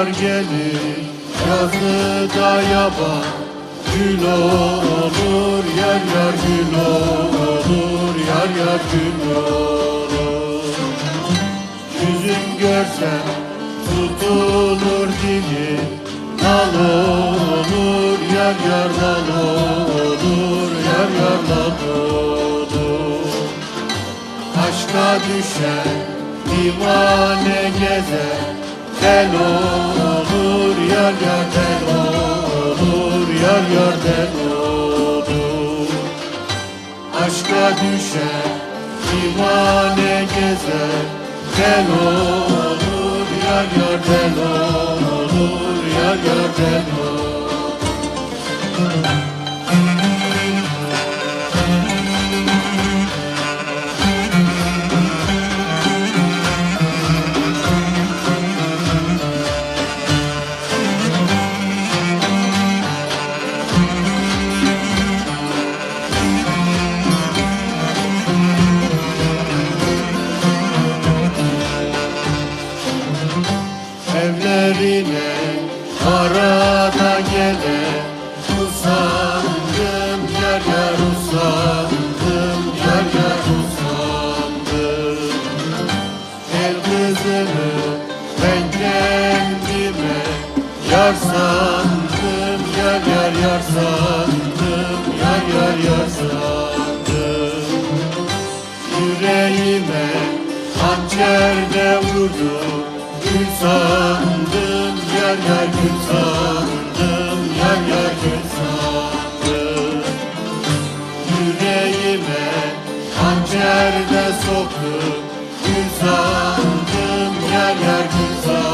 yar gelir, yazı da yaban gül olur, yar yar gül olur, yar yar gül olur. Yüzün görsem tutulur dili, nal olur, yar yar nal olur, yar yar nal olur. Aşka düşen divane gezer, del olur, yar yar del olur, yar yar del olur. Aşka düşen divane gezer, del olur, yar yar del olur, yar yar del olur. Evlerine arada gele usandım, yar yar usandım, yar yar usandım. El kızını ben kendime yar sandım, yar yar yar sandım, yar yar yar sandım. Yüreğime hançerde vurdu, gül sandım, yar yar gül sandım, yar yar gül sandım. Yüreğime hançerde soktu, gül sandım, yar yar gül sandım.